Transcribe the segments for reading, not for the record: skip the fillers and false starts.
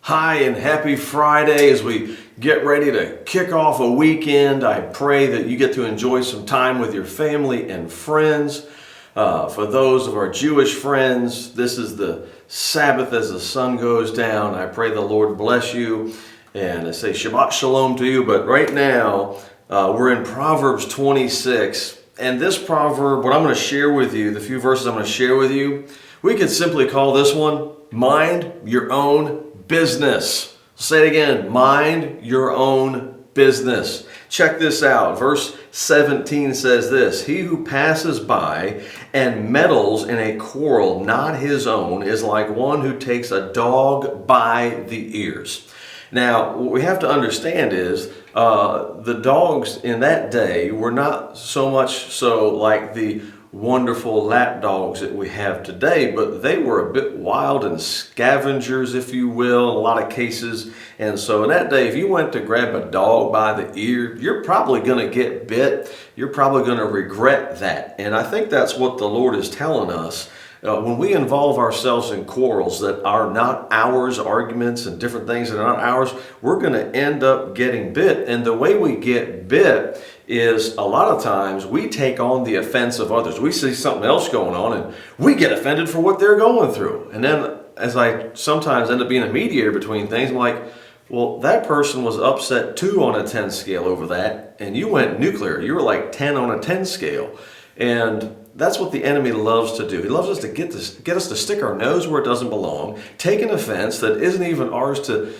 Hi and happy Friday as we get ready to kick off a weekend. I pray that you get to enjoy some time with your family and friends. For those of our Jewish friends, this is the Sabbath as the sun goes down. I pray the Lord bless you and I say Shabbat Shalom to you. But right now, we're in Proverbs 26. And this proverb, what I'm going to share with you, the few verses I'm going to share with you, we could simply call this one, Mind Your Own Business. Say it again, mind your own business. Check this out. Verse 17 says this, "He who passes by and meddles in a quarrel not his own is like one who takes a dog by the ears." Now, what we have to understand is the dogs in that day were not so much so like the wonderful lap dogs that we have today, but they were a bit wild and scavengers, if you will, in a lot of cases. And so in that day, if you went to grab a dog by the ear, you're probably going to get bit. You're probably going to regret that. And I think that's what the Lord is telling us. When we involve ourselves in quarrels that are not ours, arguments and different things that are not ours, we're going to end up getting bit. And the way we get bit is a lot of times we take on the offense of others. We see something else going on and we get offended for what they're going through. And then as I sometimes end up being a mediator between things, I'm like, well, that person was upset 2 on a 10 scale over that, and you went nuclear. You were like 10 on a 10 scale. And that's what the enemy loves to do. He loves us to get us to stick our nose where it doesn't belong, take an offense that isn't even ours to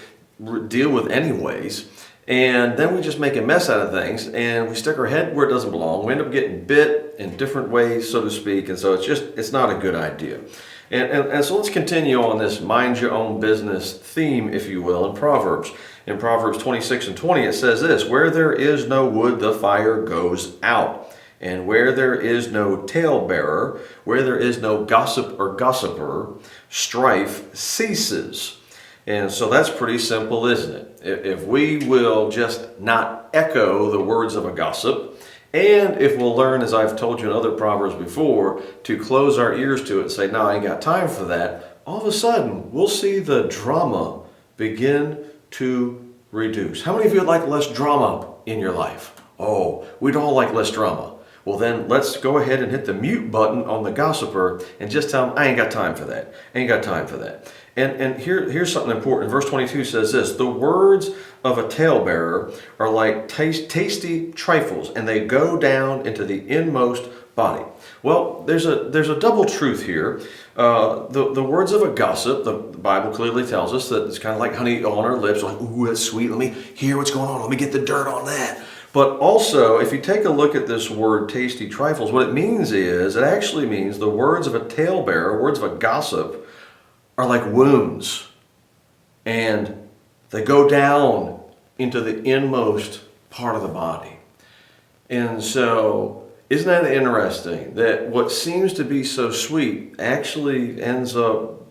deal with anyways, and then we just make a mess out of things, and we stick our head where it doesn't belong. We end up getting bit in different ways, so to speak, and so it's not a good idea. And so let's continue on this mind your own business theme, if you will, in Proverbs. In Proverbs 26 and 20, it says this, "Where there is no wood, the fire goes out. And where there is no talebearer, where there is no gossip or gossiper, strife ceases." And so that's pretty simple, isn't it? If we will just not echo the words of a gossip, and if we'll learn, as I've told you in other Proverbs before, to close our ears to it and say, no, I ain't got time for that, all of a sudden we'll see the drama begin to reduce. How many of you would like less drama in your life? Oh, we'd all like less drama. Well, then let's go ahead and hit the mute button on the gossiper and just tell them, I ain't got time for that. I ain't got time for that. And here's something important. Verse 22 says this, "The words of a talebearer are like tasty trifles, and they go down into the inmost body." Well, there's a double truth here. The words of a gossip, the Bible clearly tells us that it's kind of like honey on our lips, like, ooh, that's sweet. Let me hear what's going on. Let me get the dirt on that. But also, if you take a look at this word, tasty trifles, what it means is, it actually means the words of a talebearer, words of a gossip, are like wounds. And they go down into the inmost part of the body. And so, isn't that interesting that what seems to be so sweet actually ends up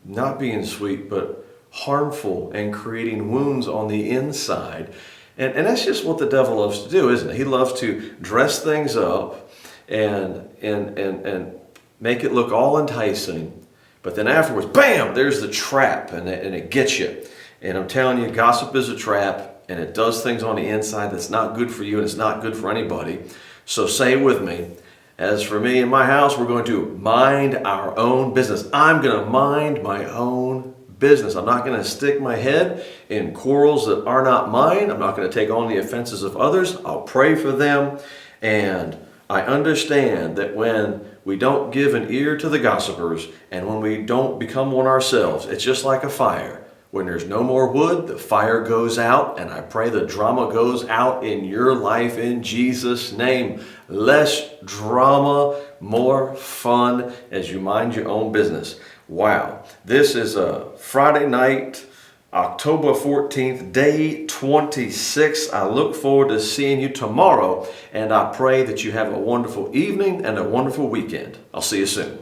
not being sweet, but harmful and creating wounds on the inside? And that's just what the devil loves to do, isn't it? He loves to dress things up and make it look all enticing. But then afterwards, bam, there's the trap, and it gets you. And I'm telling you, gossip is a trap, and it does things on the inside that's not good for you, and it's not good for anybody. So say it with me. As for me and my house, we're going to mind our own business. I'm going to mind my own business. I'm not going to stick my head in quarrels that are not mine. I'm not going to take on the offenses of others. I'll pray for them. And I understand that when we don't give an ear to the gossipers and when we don't become one ourselves, it's just like a fire. When there's no more wood, the fire goes out, and I pray the drama goes out in your life in Jesus' name. Less drama, more fun as you mind your own business. Wow, this is a Friday night, October 14th, day 26. I look forward to seeing you tomorrow, and I pray that you have a wonderful evening and a wonderful weekend. I'll see you soon.